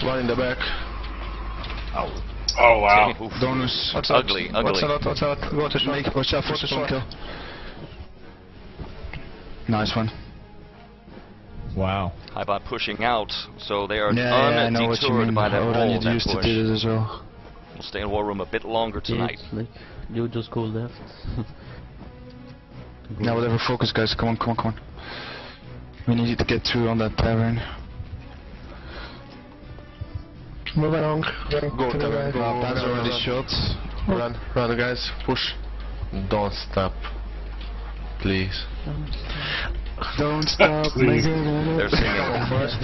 One in the back. Oh. Oh wow. Donus. What's Ugly, out? ugly. What's out? What's out? Go to shore. Watch out for spawn kill. Nice one. Wow. HighBot pushing out, so they are Yeah, I know what you undetoured mean. by that I wall, would that used to push. do this as well. We'll stay in war room a bit longer tonight. It's like you just go left. Now whatever, focus guys, come on, come on, come on. We need to get through on that tavern. Move along. Go to the right. Pan's already shot. Run, run guys, push. Don't stop. Please. Don't stop. They're singing. First.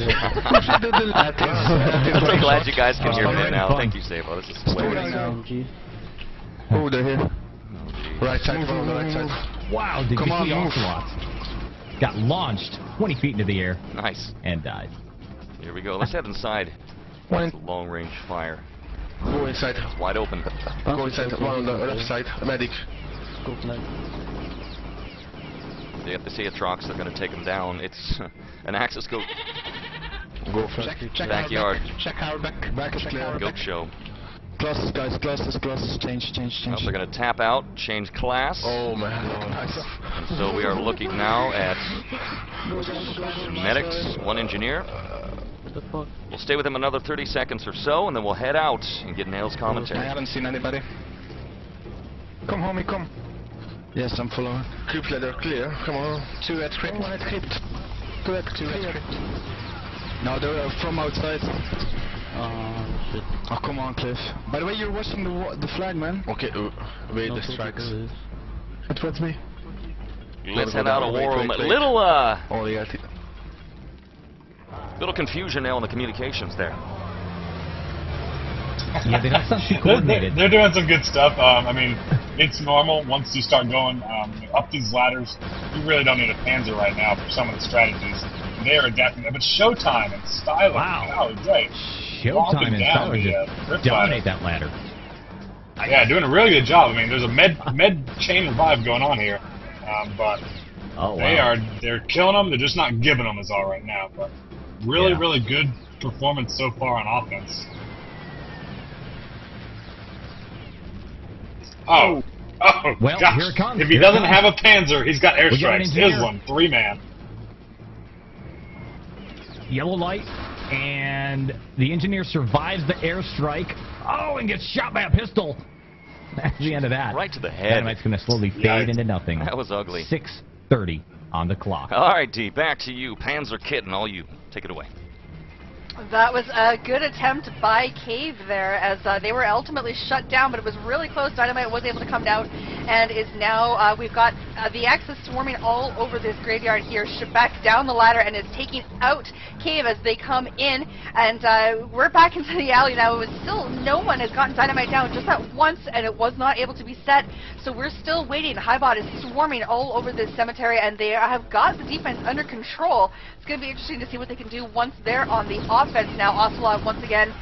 I'm so glad you guys can hear me now. Thank you, Sabo. This is hilarious. SMG. Oh, they're here. Right side, follow the right side. Wow, did Come you on, see move. Ocelot? Got launched 20 feet into the air Nice. and died. Here we go. Let's head inside. One. Long range fire. Go inside. It's wide open. Go inside. One on the left side. Medic. Go flag. They have to see a Trox. They're going to take him down. It's an Axis go Go first. backyard. Check our back. Back is clear. Goat show. Clusters guys, clusters. Change. Well, they're going to tap out, change class. Oh man. And so we are looking now at medics, one engineer. What the fuck? We'll stay with him another 30 seconds or so, and then we'll head out and get Nail's I commentary. haven't seen anybody. Come homie, come. Yes, I'm following. Crypt ladder clear. Come on. 2 at crypt, 1 at crypt. 2 at crypt. No, they're from outside. Shit. Oh, come on, Cliff. By the way, you're watching the flag, man. Okay, wait No, the strikes. It was me. Let's head out of war room. Wait. Little, yeah. little confusion now in the communications there. Yeah, they don't sound too coordinated. They're doing some good stuff. I mean, it's normal once you start going up these ladders. You really don't need a Panzer right now for some of the strategies. They are adapting that. But Showtime and Styler, Wow. great. Showtime and down Styler the, just dominate that ladder. Yeah, doing a really good job. I mean, there's a med chain revive going on here, but Oh, wow. they're killing them. They're just not giving them is all right now. But really good performance so far on offense. Oh, Well, gosh. here it comes. If he Here it doesn't comes. have a Panzer, he's got We got an airstrikes. engineer. Islam, 3-man. Yellow light, and the engineer survives the airstrike. Oh, and gets shot by a pistol. That's the end of that. Right to the head. Dynamite's going to slowly fade Yikes. into nothing. That was ugly. 6:30 on the clock. All right, D, back to you. Panzer Kit and all you. Take it away. That was a good attempt by Cave there, as they were ultimately shut down, but it was really close. Dynamite was able to come down, and is now, we've got the Axis swarming all over this graveyard here, back down the ladder, and is taking out Cave as they come in, and we're back into the alley now. It was still, no one has gotten Dynamite down just that once, and it was not able to be set, so we're still waiting. HighBot is swarming all over this cemetery, and they have got the defense under control. It's going to be interesting to see what they can do once they're on the offense now. Ocelot once again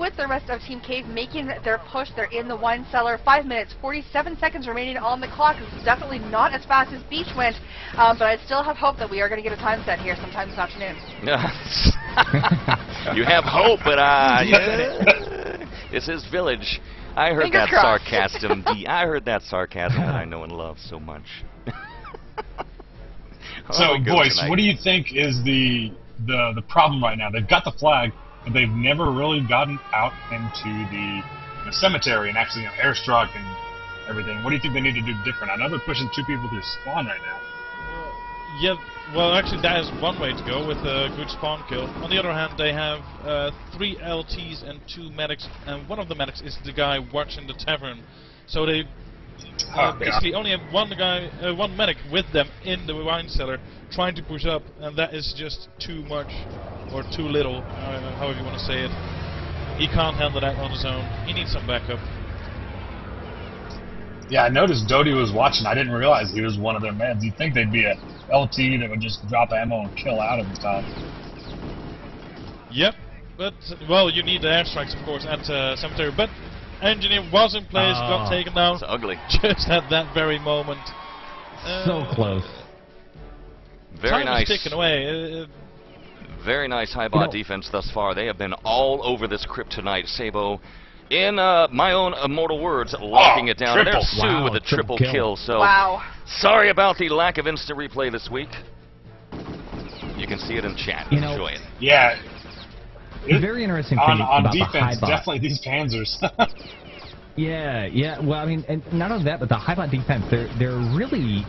with the rest of Team Cave making their push. They're in the wine cellar. 5 minutes, 47 seconds remaining on the clock. This is definitely not as fast as Beach went, but I still have hope that we are going to get a time set here sometime this afternoon. You have hope, but yeah. It's his village. I heard Fingers that crossed. sarcasm, D. I heard that sarcasm that I know and love so much. So, we go Voice, tonight. what do you think is the problem right now? They've got the flag, but they've never really gotten out into the cemetery and actually airstruck and everything. What do you think they need to do different? I know they're pushing 2 people through spawn right now. Yeah, well, actually, that is one way to go with a good spawn kill. On the other hand, they have 3 LTs and 2 medics, and one of the medics is the guy watching the tavern. So they basically only have one medic with them in the wine cellar, trying to push up, and that is just too much, or too little, however you want to say it. He can't handle that on his own. He needs some backup. Yeah, I noticed Doty was watching. I didn't realize he was one of their men. You'd think they'd be a LT that would just drop ammo and kill out every time. Yep, but, well, you need the airstrikes, of course, at cemetery, but engineer was in place, got taken down. It's ugly. Just at that very moment. So close. Very time nice. is ticking away. Very nice HighBot You know- defense thus far. They have been all over this crypt tonight. Sabo, in my own immortal words, locking it down. triple. There's Sue Wow, with a triple triple kill. So Wow. sorry about the lack of instant replay this week. You can see it in chat. You know- Enjoy it. Yeah. The very interesting thing On about defense, the HighBot. definitely these Panzers. Yeah. Well, I mean, and not only that, but the HighBot defense, they're really,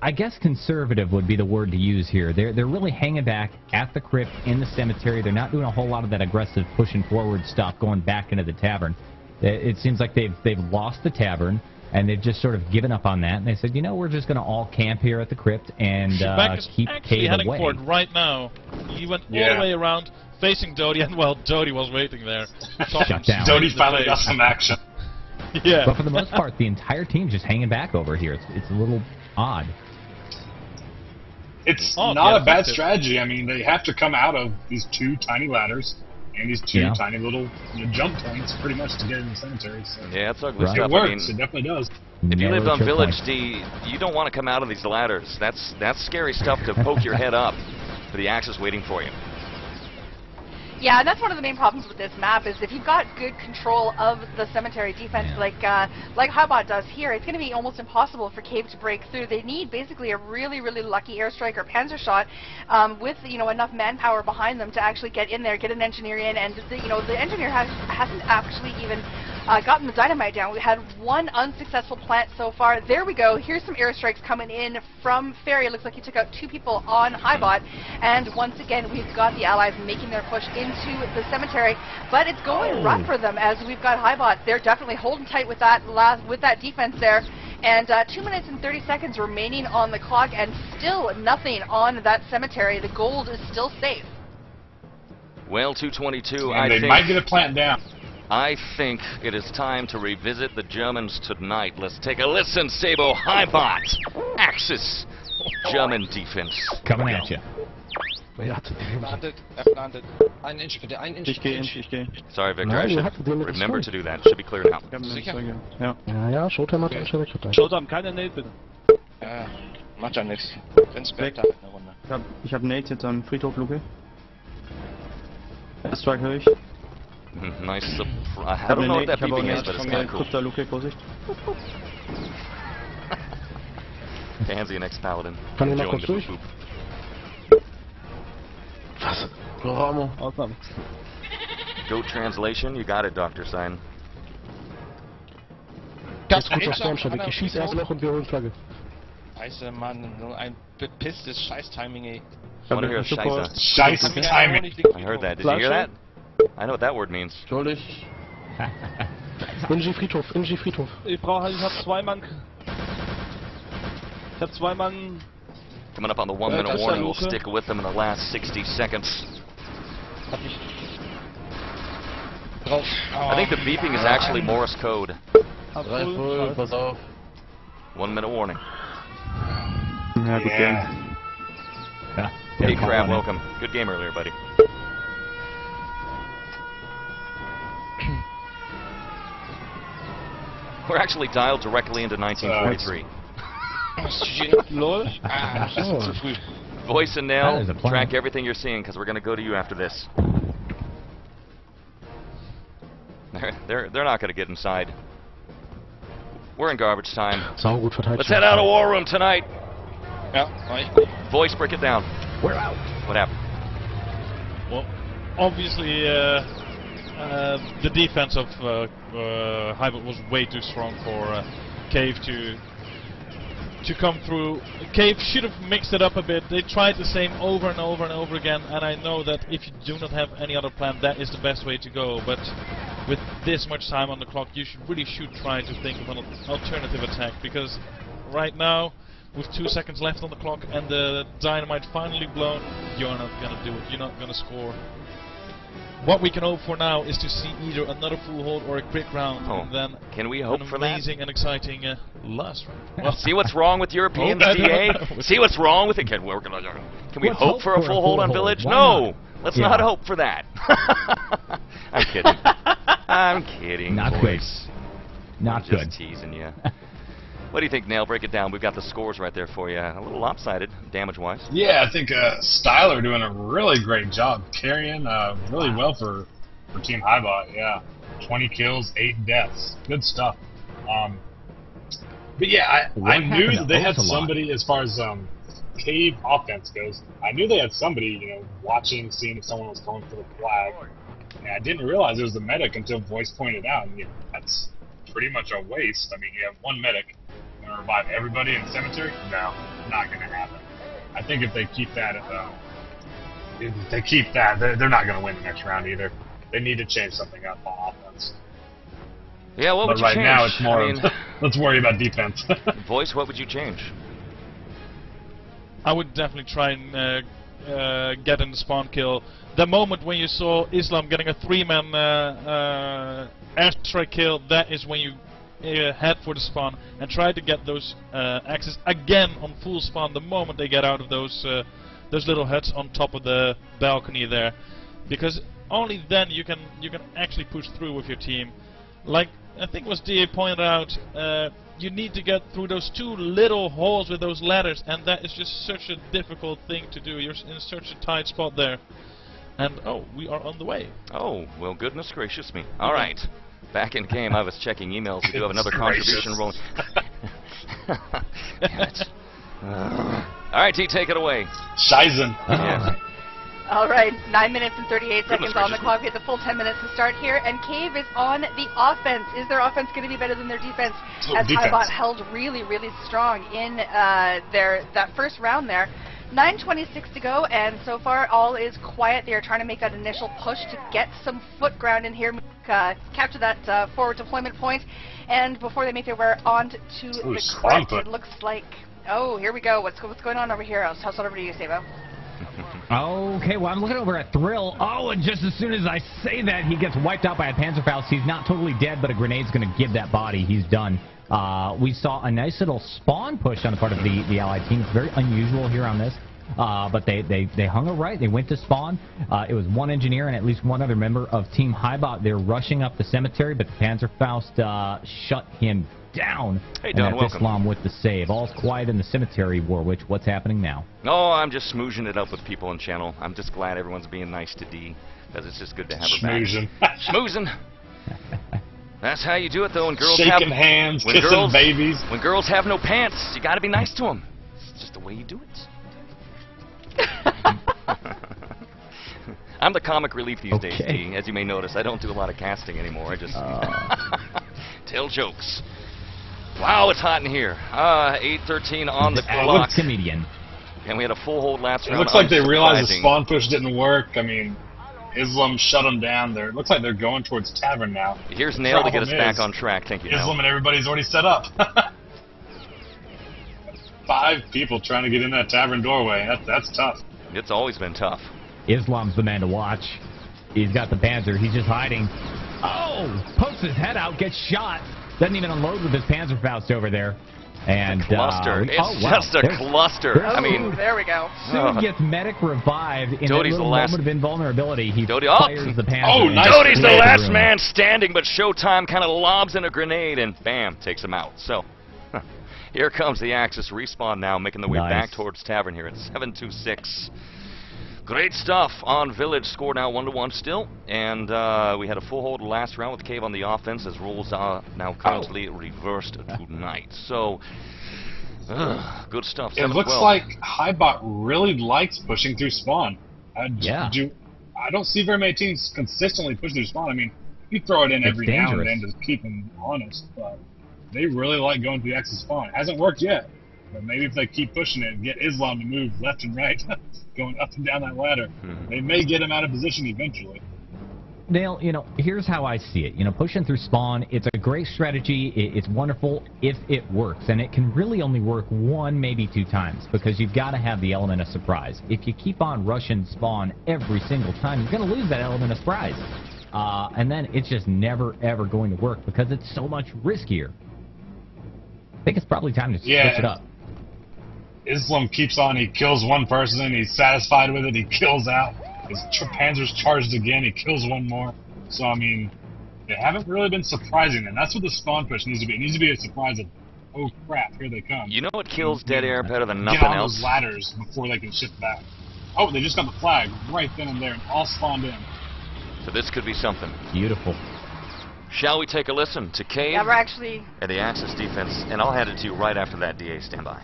I guess conservative would be the word to use here. They're really hanging back at the crypt in the cemetery. They're not doing a whole lot of that aggressive pushing forward stuff going back into the tavern. It seems like they've lost the tavern and they've just sort of given up on that. And they said, you know, we're just going to all camp here at the crypt and Shabak is keep actually Cave heading away. for it right now. He went all Yeah. the way around, facing Dodie, and well, Dodie was waiting there. Shut down. Dodie finally got some action. Yeah. But for the most part, the entire team's just hanging back over here. It's a little odd. It's Oh, not yeah, a bad effective. strategy. I mean, they have to come out of these two tiny ladders and these two Yeah. tiny little jump points pretty much to get in the cemetery. So Yeah, it's ugly Right. stuff. it I mean, works. It definitely does. if you Narrow lived on choke Village point. D, you don't want to come out of these ladders. That's scary stuff to poke your head up. For the Axis waiting for you. Yeah, and that's one of the main problems with this map is if you've got good control of the cemetery defense Yeah. like HighBot does here, it's going to be almost impossible for Cave to break through. They need basically a really, really lucky airstrike or panzer shot with enough manpower behind them to actually get in there, get an engineer in, and the engineer hasn't actually even gotten the dynamite down. We had one unsuccessful plant so far. There we go. Here's some airstrikes coming in from Ferry. It looks like he took out 2 people on HighBot, and once again we've got the Allies making their push into the cemetery, but it's going rough for them as we've got HighBot. They're definitely holding tight with that defense there, and 2 minutes and 30 seconds remaining on the clock, and still nothing on that cemetery. The gold is still safe. Well, 222, And they might get a plant down. I think it is time to revisit the Germans tonight. Let's take a listen, Sabo. HighBot, Axis, German defense. Coming at you. Landet, landet. Ein Inch bitte, ein Inch. Ich gehe. Sorry, Victor. Nein, I ihr should hattet den mit remember zwei. to do that. Should be clear now. Sicher? Ja. Ja, Showtime hat uns schon weggeteilt. Showtime, keine Nate bitte. Ja, macht ja nichts. Wenn's Weg. besser halt eine Runde. Ich hab Nate jetzt am Friedhof, Luke. Strike höre ich. Nice surprise. I Ich hab don't know what that ich hab auch beeping is, Nate but it's von kind mir. of cool. Krypta, Luke, Vorsicht. Pansy and ex-Paladin. Kann ich mal Enjoying kurz the durch? poop. Was? Ausnahme. Goat translation, you got it, Dr. Sign. Ganz kurz auf Stormschadik. Ich schieß erst noch und wir holen Flagge. Scheiße, Mann, so ein bepisstes Scheiß-Timing, ey. I want to hear a Support. Scheiße. Scheiß Timing. I heard that. Did you hear that? I know what that word means. Entschuldig. Inji Friedhof, Inji Friedhof. Ich hab 2 Mann. Ich hab 2 Mann. Coming up on the 1 minute that's warning, we'll Luke. stick with them in the last 60 seconds. Hab ich. Drauf. I think the beeping is actually Morse code. Hab full. pass auf. 1 minute warning. Ja, gut Yeah. Game. Yeah, Hey, call Crab, on it. welcome. Good game earlier, buddy. We're actually dialed directly into 1943. LOL. Ah, das ist zu früh. Voice and That is a Nail, plan. track everything you're seeing because we're going to go to you after this. They're not going to get inside. We're in garbage time. Sau gut verteidigt. Let's head out of War Room tonight. Ja, war ich gut. Voice, break it down. We're out. What happened? Well, obviously, the defense of HighBot was way too strong for Cave to come through. Cave should have mixed it up a bit. They tried the same over and over and over again, and I know that if you do not have any other plan, that is the best way to go. But with this much time on the clock, you should try to think of an alternative attack, because right now, with 2 seconds left on the clock and the dynamite finally blown, you're not gonna do it. You're not gonna score. What we can hope for now is to see either another full hold or a quick round, Oh, and then can we hope an for that? amazing and exciting last round. Well, See what's wrong with European Oh, CA? no. See what's wrong with it? Can we Let's hope for a full hold on Village? Why No! not? Let's Yeah. not hope for that. I'm kidding. I'm kidding, Not good. boys. Not I'm good. just teasing you. What do you think, Nail? Break it down. We've got the scores right there for you. A little lopsided, damage-wise. Yeah, I think Styler doing a really great job carrying really well for Team HighBot. Yeah, 20 kills, 8 deaths. Good stuff. But yeah, I knew that they had somebody as far as cave offense goes. I knew they had somebody, you know, watching, seeing if someone was going for the flag. And I didn't realize it was the medic until Voice pointed out. And that's pretty much a waste. I mean, you have one medic. Going to revive everybody in the cemetery? No, not going to happen. I think if they keep that, they're not going to win the next round either. They need to change something up on offense. Yeah, what would but you right change? now, it's more of, let's worry about defense. Voice, what would you change? I would definitely try and get in the spawn kill. The moment when you saw Islam getting a 3-man airstrike kill, that is when you head for the spawn and try to get those axes again on full spawn the moment they get out of those little huts on top of the balcony there, because only then you can actually push through with your team. Like I think was DA pointed out, you need to get through those 2 little holes with those ladders, and that is just such a difficult thing to do. You're in such a tight spot there. And oh, we are on the way. Oh, well, goodness gracious me. All right. Back in game, I was checking emails. We do have another contribution rolling. Damn it. All right, T, take it away. Shizen. Yes. All right, 9 minutes and 38 seconds on the gracious. clock. We have the full 10 minutes to start here, and Cave is on the offense. Is their offense going to be better than their defense? As defense. HighBot held really, really strong in that first round there. 9:26 to go, and so far all is quiet. They are trying to make that initial push to get some foot ground in here, capture that forward deployment point, and before they make their way on to the crypt, it looks like, oh, here we go. What's going on over here? I'll toss it over to you, Sabo. Okay, well, I'm looking over at Thrill. Oh, and just as soon as I say that, he gets wiped out by a Panzerfaust. He's not totally dead, but a grenade's going to give that body. He's done. We saw a nice little spawn push on the part of the Allied team. It's very unusual here on this. But they hung it right. They went to spawn. It was one engineer and at least one other member of Team HighBot. They're rushing up the cemetery, but the Panzerfaust shut him down. Hey, Don, and welcome. Islam with the save. All's quiet in the cemetery, Warwich. What's happening now? Oh, I'm just smoozing it up with people in channel. I'm just glad everyone's being nice to D, because it's just good to have her back. Schmoozing. That's how you do it, though. When girls shaking hands, kissing babies. When girls have no pants, you got to be nice to them. It's just the way you do it. I'm the comic relief these days, D. As you may notice, I don't do a lot of casting anymore. I just tell jokes. Wow, it's hot in here. 8:13 on the clock. Comedian. And we had a full hold last round. It looks like they realized the spawn push didn't work. I mean, Islam shut them down. It looks like they're going towards Tavern now. Here's Nail to get us back on track. Thank you, Nail. Islam and everybody's already set up. 5 people trying to get in that Tavern doorway. That's tough. It's always been tough. Islam's the man to watch. He's got the Panzer. He's just hiding. Oh! Pokes his head out, gets shot. Doesn't even unload with his Panzerfaust over there. And cluster. It's just a cluster. I mean, there we go. Soon gets medic revived in Doty's that little moment of invulnerability. He fires the Panzer. Oh, nice. Doty's the last man standing, but Showtime kind of lobs in a grenade and bam, takes him out. So here comes the Axis respawn now, making the way back towards Tavern here at 726. Great stuff on Village. Score now 1-1 still, and we had a full hold last round with Cave on the offense, as rules are now currently reversed tonight. So, good stuff. It looks like HighBot really likes pushing through spawn. I don't see very many teams consistently push through spawn. I mean, you throw it in every now and then to keep them honest, but they really like going through the Axis spawn. It hasn't worked yet, but maybe if they keep pushing it and get Islam to move left and right, going up and down that ladder, they may get him out of position eventually. Nail, here's how I see it. Pushing through spawn, it's a great strategy. It's wonderful if it works, and it can really only work 1, maybe 2 times, because you've got to have the element of surprise. If you keep on rushing spawn every single time, you're going to lose that element of surprise. And then it's just never, ever going to work, because it's so much riskier. I think it's probably time to switch it up. Islam keeps on, he kills one person, he's satisfied with it, he kills out. His Panzer's charged again, he kills one more. So, I mean, they haven't really been surprising, and that's what the spawn push needs to be. It needs to be a surprise of, oh crap, here they come. You know what kills dead air better than Get nothing on else? those ladders before they can shift back. Oh, they just got the flag right then and there and all spawned in. So this could be something. Beautiful. Shall we take a listen to Cave Yeah, we're actually... and the Axis defense? And I'll hand it to you right after that, DA. Stand by.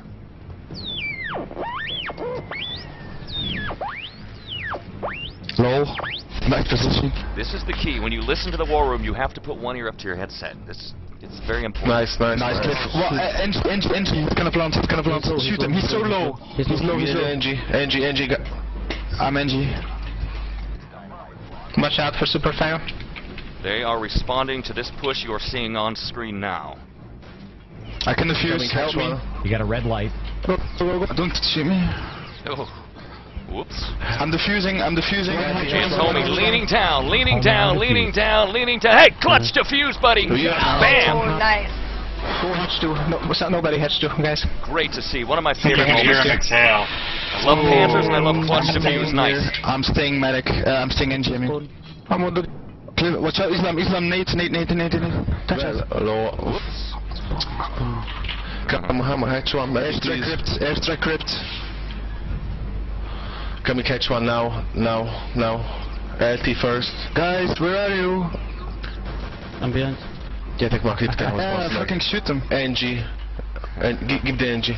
Low. Back position. This is the key. When you listen to the war room, you have to put one ear up to your headset. It's very important. Nice, nice, Nice nice. clip. Well, NG. It's gonna plant. It's gonna plant. Shoot him. He's so low. He's low. We need NG. I'm NG. Watch out for super fire. They are responding to this push you are seeing on screen now. I can defuse. Help me. You got a red light. Don't shoot me. Oh, whoops. I'm defusing. Chance homie leaning down. Hey, clutch defuse, buddy. Oh, Bam. nice. Go hatch 2. No, what's that? Nobody hatch 2, guys. Great to see. One of my favorite You can hear moments. him exhale. I love Panthers and I love clutch defuse. Nice. I'm staying medic. I'm staying NG. I'm on the. Watch out, Islam, Nate. Touch out. Low. Whoops. Come on, catch one. Airstrike crypt. Can we catch one now? LT first. Guys, where are you? I'm behind. Ja, ik mag niet Fucking shoot him. NG. Give the NG.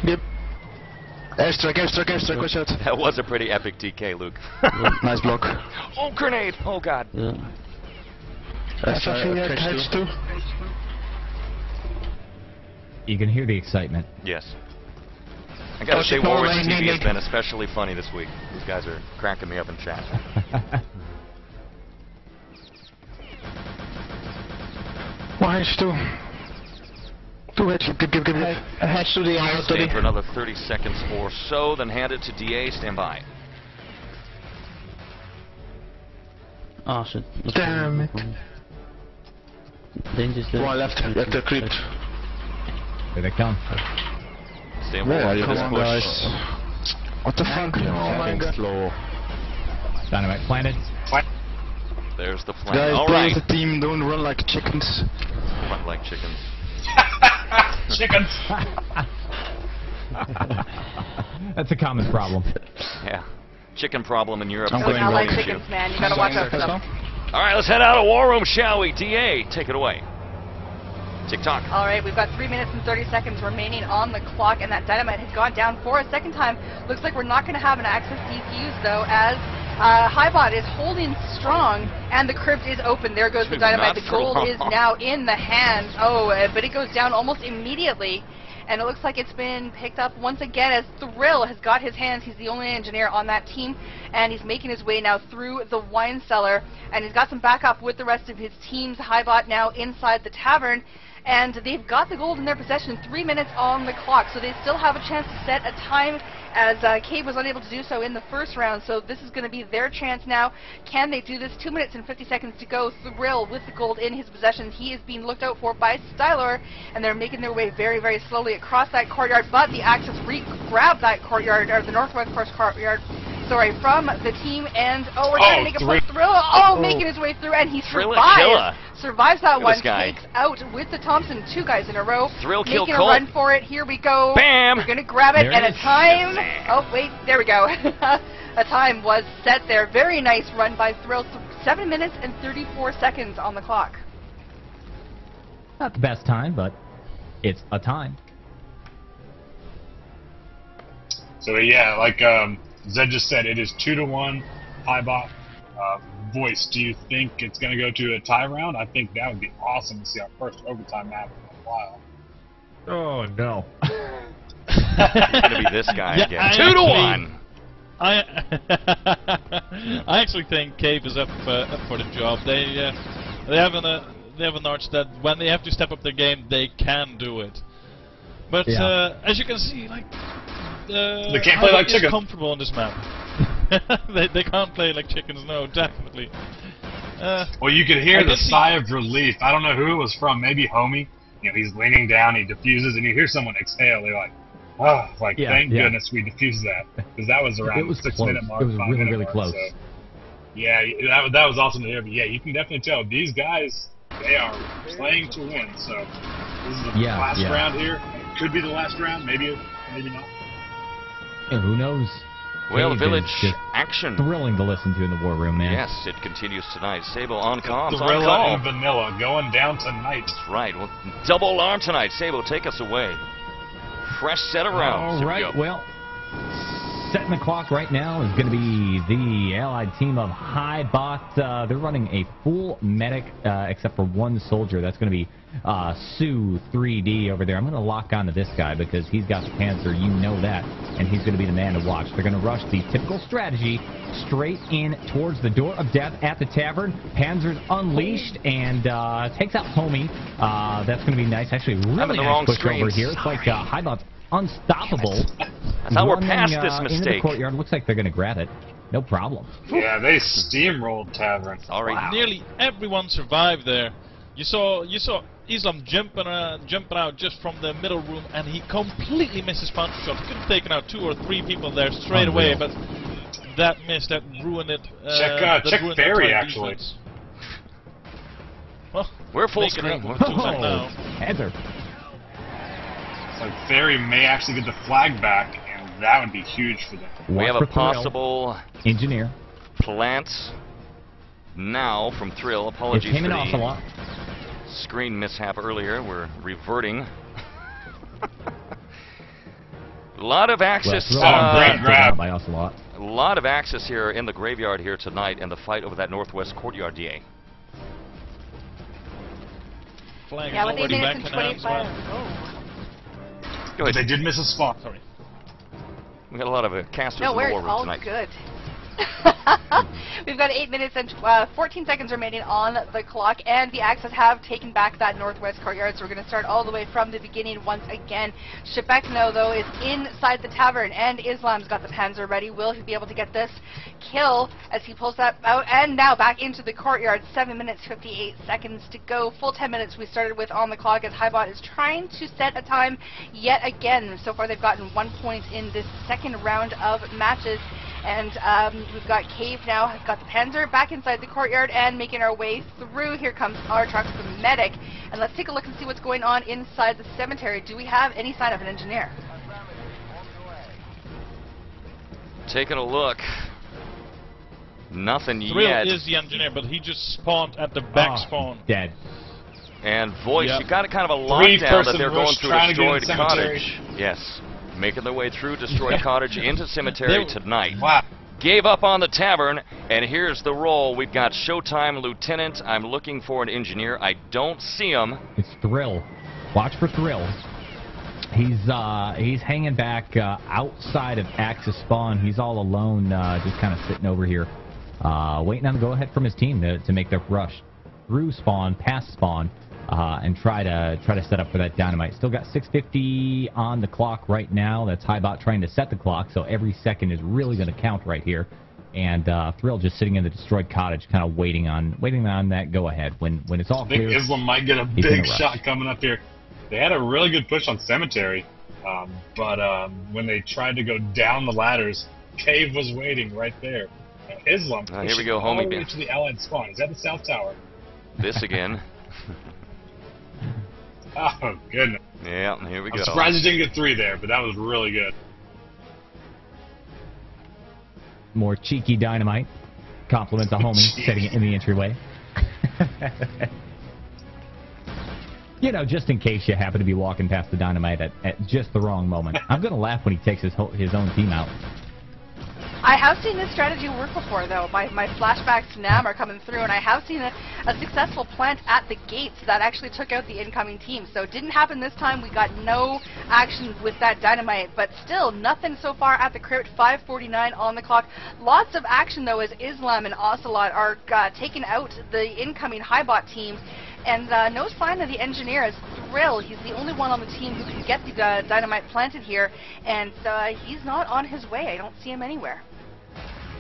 Yep. Airstrike, watch out. That was a pretty epic TK, Luke. Nice block. Oh, grenade! Oh, God. Yeah. Hatch 2. You can hear the excitement. Yes. I gotta say, Warriors TV has been especially funny this week. These guys are cracking me up in chat. One hatch 2. 2 hatch, give. Hatch to the air, Stay for another 30 seconds or so, then hand it to DA. Stand by. Oh shit. Damn it. Danger's there. One left at the crypt. Here they come. Stay Where are warm you for this going, push. guys? What the fuck? Oh my god. Slow. Dynamite planted. There's the flank. Guys, All play right. as a team, don't run like chickens. Front like chickens. Chickens! That's a common problem. Yeah. Chicken problem in Europe. I'm Those going allied issue. chickens, man. You gotta watch out for them. All right, let's head out of War Room, shall we? DA, take it away. Tick-tock. All right, we've got 3 minutes and 30 seconds remaining on the clock, and that dynamite has gone down for a second time. Looks like we're not going to have an Axis defuse, though, as HighBot is holding strong, and the crypt is open. There goes the dynamite. The gold is now in the hands. Oh, but it goes down almost immediately. And it looks like it's been picked up once again as Thrill has got his hands. He's the only engineer on that team, and he's making his way now through the wine cellar. And he's got some backup with the rest of his teams. HighBot now inside the tavern, and they've got the gold in their possession. 3 minutes on the clock, so they still have a chance to set a time, as Cave was unable to do so in the first round. So this is going to be their chance now. Can they do this? 2 minutes and 50 seconds to go. Thrill with the gold in his possession. He is being looked out for by Styler, and they're making their way very, very slowly across that courtyard. But the Axis grab that courtyard, or the northwest courtyard. Sorry, from the team, and we're trying to make a push. Thrill, making his way through, and he survives that one. Takes out with the Thompson 2 guys in a row. Thrill making kill a Colt. run for it. Here we go. Bam! We're gonna grab it, There and it a is. time. Oh wait, there we go. A time was set there. Very nice run by Thrill. 7 minutes and 34 seconds on the clock. Not the best time, but it's a time. So yeah, like Zed just said, it is 2-1 HighBot. Voice, do you think it's going to go to a tie round? I think that would be awesome to see our first overtime map in a while. Oh, no. It's going to be this guy Yeah, again. 2-1! I actually think Cave is up for the job. They have an arch that when they have to step up their game, they can do it. But as you can see, like They can't play like chicken. Comfortable on this map. they can't play like chickens. No, definitely. Well, you could hear the sigh of relief. I don't know who it was from. Maybe Homie. You know, he's leaning down, he diffuses, and you hear someone exhale. They're like, "Oh, like thank goodness we diffused that," because that was around the 6 minute mark. It was really, really close. So, yeah, that was awesome to hear. But yeah, you can definitely tell these guys, they are playing to win. So This is the last round here. Could be the last round, maybe not. And who knows? Well, the Cave is village just action. thrilling to listen to in the war room, man. Yes, it continues tonight. Sable on comms, on Thrilla call. and Vanilla going down tonight. That's right. Well, double alarm tonight. Sable, take us away. Fresh set of rounds. All right, well, setting the clock right now is going to be the allied team of HighBot. They're running a full medic, except for one soldier. That's going to be Sue 3D over there. I'm going to lock onto this guy because he's got the Panzer. You know that. And he's going to be the man to watch. They're going to rush the typical strategy straight in towards the door of death at the tavern. Panzer's unleashed and takes out Homie. That's going to be nice. Actually, really nice push over here. It's like HighBot's unstoppable. That's how we're past this mistake. Into the courtyard. Looks like they're going to grab it. No problem. Yeah, they steamrolled Tavern. Sorry. Wow. Nearly everyone survived there. You saw Islam jumping out just from the middle room, and he completely missed his punch shot. He could have taken out 2 or 3 people there straight away, but that miss, that ruined it. Check Ferry, actually. Well, we're full screen. Now. Heather. So Ferry may actually get the flag back, and that would be huge for them. We have a possible engineer plant now from Thrill. Apologies for the screen mishap earlier. We're reverting. A lot of access. Great grab by Ocelot. A lot of access here in the graveyard here tonight, and the fight over that northwest courtyard. DA. Flag yeah, with 8 already minutes back and 25. Go ahead. They did miss a spot. Sorry. We got a lot of casters No, in the war room all tonight. Good. We've got 8 minutes and 14 seconds remaining on the clock, and the Axis have taken back that northwest courtyard, so we're going to start all the way from the beginning once again. Shebekno, though, is inside the tavern, and Islam's got the Panzer ready. Will he be able to get this kill as he pulls that out? And now back into the courtyard. 7 minutes, 58 seconds to go. Full 10 minutes we started with on the clock as HighBot is trying to set a time yet again. So far they've gotten 1 point in this second round of matches. And we've got Cave now, has got the Panzer back inside the courtyard and making our way through. Here comes our trucks, the medic. And let's take a look and see what's going on inside the cemetery. Do we have any sign of an engineer? Taking a look. Nothing Thrill yet. is the engineer, but he just spawned at the back spawn. Dead. And Voice, you got a kind of a lockdown that they're going through Destroyed Cottage. Yes. Making their way through Destroyed Cottage into Cemetery tonight. Wow. Gave up on the tavern, and here's the roll. We've got Showtime Lieutenant. I'm looking for an engineer. I don't see him. It's Thrill. Watch for Thrill. He's hanging back outside of Axis spawn. He's all alone, just kind of sitting over here, waiting on the go-ahead from his team to make their rush through spawn, past spawn, and try to set up for that dynamite. Still got 6:50 on the clock right now. That's HighBot trying to set the clock, so every second is really going to count right here. And Thrill just sitting in the Destroyed Cottage, kind of waiting on that go-ahead. When it's all clear, I think Islam might get a big shot coming up here. They had a really good push on Cemetery, but when they tried to go down the ladders, Cave was waiting right there. Islam here we go, all Homie the way to the Allied spawn. Is that the South Tower? This again. Oh, goodness. Yeah, here we go. I'm surprised he didn't get 3 there, but that was really good. more cheeky dynamite. Compliment the homie, setting it in the entryway. You know, just in case you happen to be walking past the dynamite at just the wrong moment. I'm going to laugh when he takes his own team out. I have seen this strategy work before, though. My flashbacks to NAM are coming through, and I have seen a successful plant at the gates that actually took out the incoming team. So it didn't happen this time. We got no action with that dynamite, but still nothing so far at the crypt. 5:49 on the clock. Lots of action, though, as Islam and Ocelot are taking out the incoming HighBot team. And no sign of the engineer as Thrill. He's the only one on the team who can get the dynamite planted here, and he's not on his way. I don't see him anywhere.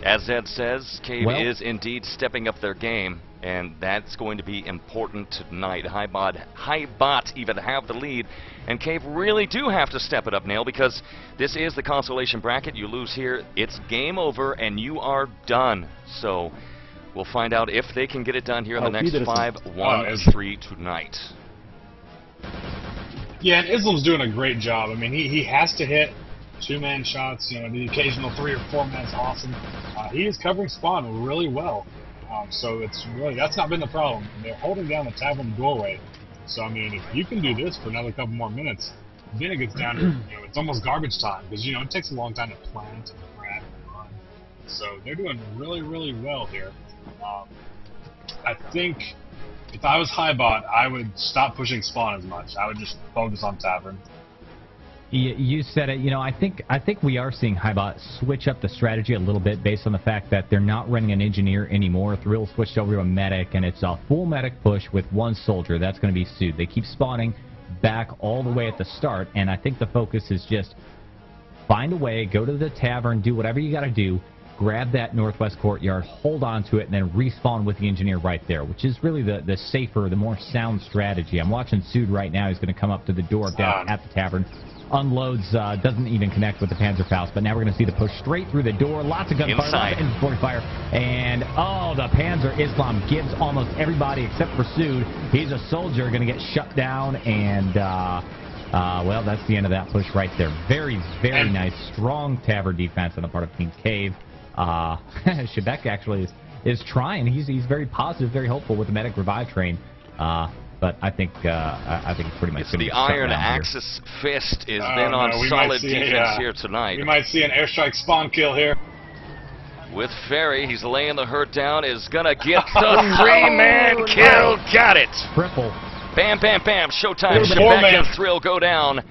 As Zed says, Cave is indeed stepping up their game, and that's going to be important tonight. HighBot even have the lead, and Cave really do have to step it up, Nail, because this is the consolation bracket. You lose here, it's game over, and you are done. So we'll find out if they can get it done here in the next 5-1-3 tonight. Yeah, and Islam's doing a great job. I mean, he has to hit 2-man shots. You know, the occasional 3 or 4-man's awesome. He is covering spawn really well. So it's really, that's not been the problem. They're holding down the tavern doorway. So I mean, if you can do this for another couple more minutes, then it gets down to, you know, it's almost garbage time because, you know, it takes a long time to plant and prep and run. So they're doing really, really well here. I think if I was HighBot, I would stop pushing spawn as much. I would just focus on tavern. You said it. You know, I think we are seeing HighBot switch up the strategy a little bit based on the fact that they're not running an engineer anymore. Thrill switched over to a medic, and it's a full medic push with 1 soldier. That's going to be Sood. They keep spawning back all the way at the start, and I think the focus is just find a way, go to the tavern, do whatever you got to do, grab that northwest courtyard, hold on to it, and then respawn with the engineer right there, which is really the safer, the more sound strategy. I'm watching Sood right now. He's going to come up to the door down at the tavern. Unloads, doesn't even connect with the Panzerfaust, but now we're going to see the push straight through the door. Lots of gunfire, lots of inventory fire, and the Panzer Islam gives almost everybody except for Sood. He's a soldier, going to get shut down, and well, that's the end of that push right there. Very, very nice, strong tavern defense on the part of Team Cave. Shebek actually is trying. He's very positive, very hopeful with the medic revive train. But I think it's pretty much it's the Iron Axis Fist is then on solid defense here tonight. We might see an airstrike spawn kill here. With Ferry, he's laying the hurt down, is gonna get the 3-man kill. Got it. Triple. Bam, bam, bam. Showtime. Shebek and Thrill go down,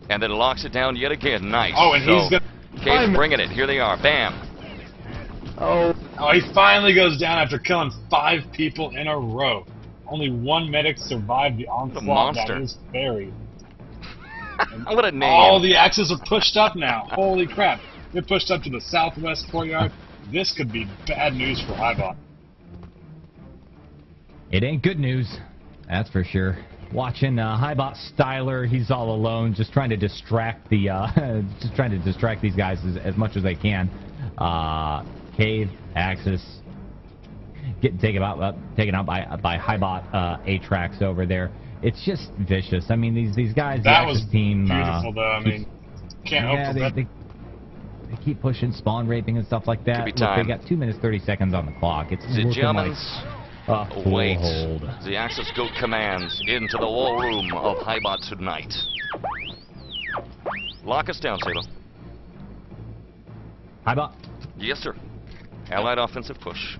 and then locks it down yet again. Nice. Oh, and he's gonna. Cave bringing it. Here they are. Bam. Oh, he finally goes down after killing 5 people in a row. Only 1 medic survived the onslaught. That is Ferry. What a name. All the axes are pushed up now. Holy crap. They're pushed up to the southwest courtyard. This could be bad news for HighBot. It ain't good news, that's for sure. Watching HighBot Styler, he's all alone, just trying to distract the these guys as much as they can. Cave, Axis, getting taken out by HighBot Atrax over there. It's just vicious. I mean, these guys. That was team, beautiful, though. I mean, can't hope for that. They keep pushing, spawn raping and stuff like that. Could be Look, time. they got 2 minutes 30 seconds on the clock. It's the Germans wait. The Axis Goat commands into the war room of HighBot tonight. Lock us down, Salo. HighBot. Yes, sir. Allied offensive push.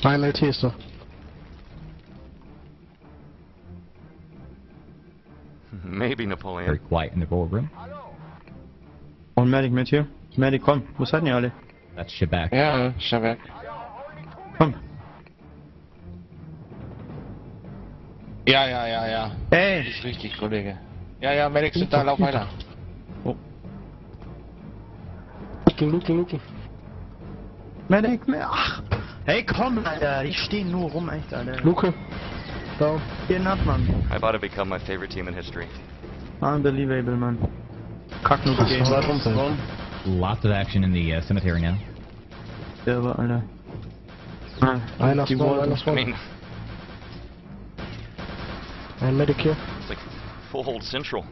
Highlight here, sir. Maybe Napoleon. Very quiet in the goal room. Und Medic mit hier. Medic, komm. Wo seid ihr alle? That's Shebek. Ja, Shebek. Komm. Ja. Hey! Das ist richtig, Kollege. Ja, Medic sind da, lauf weiter. Oh. Looking. Medic, ach! Hey, komm, Alter! Die stehen nur rum, echt, Alter. Luke. Down. Gehen ab, Mann. HighBot have become my favorite team in history. Unbelievable, man. Kack nur gegeben. Lots of action in the cemetery now. Irre, Alter. Einer Die spawn. I mean, Ein Medic here. it's like full hold central.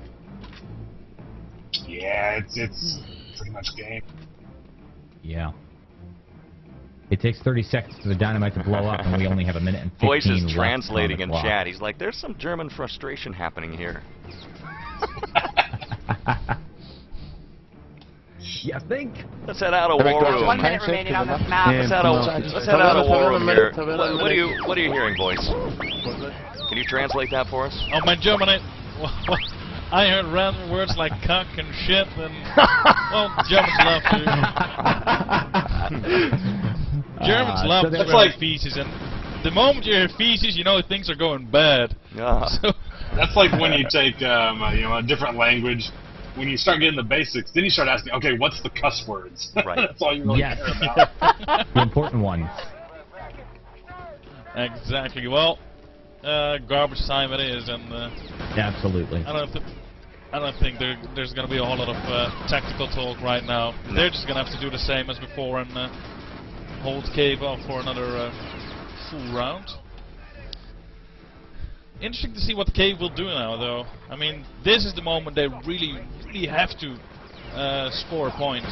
Yeah, it's pretty much game. Yeah. It takes 30 seconds for the dynamite to blow up, and we only have a minute and 15 Voice is left translating on in the clock. chat. He's like, there's some German frustration happening here. You think? Let's head out of war room. 1 minute remaining on this map. Let's head out of war room here. What are you hearing, voice? Can you translate that for us? Oh, my German, I heard random words like cock and shit, and well, Germans love to. Germans love to that's smell like feces, and the moment you hear feces, you know things are going bad. So, that's like when you take a different language. When you start getting the basics, then you start asking, okay, what's the cuss words? Right. That's all you really Yes. care about. The important ones. exactly. Well, garbage time it is, and Absolutely. I don't think there's going to be a whole lot of tactical talk right now. No. They're just going to have to do the same as before and hold Cave off for another full round. Interesting to see what Cave will do now, though. I mean, this is the moment they really, really have to score a point.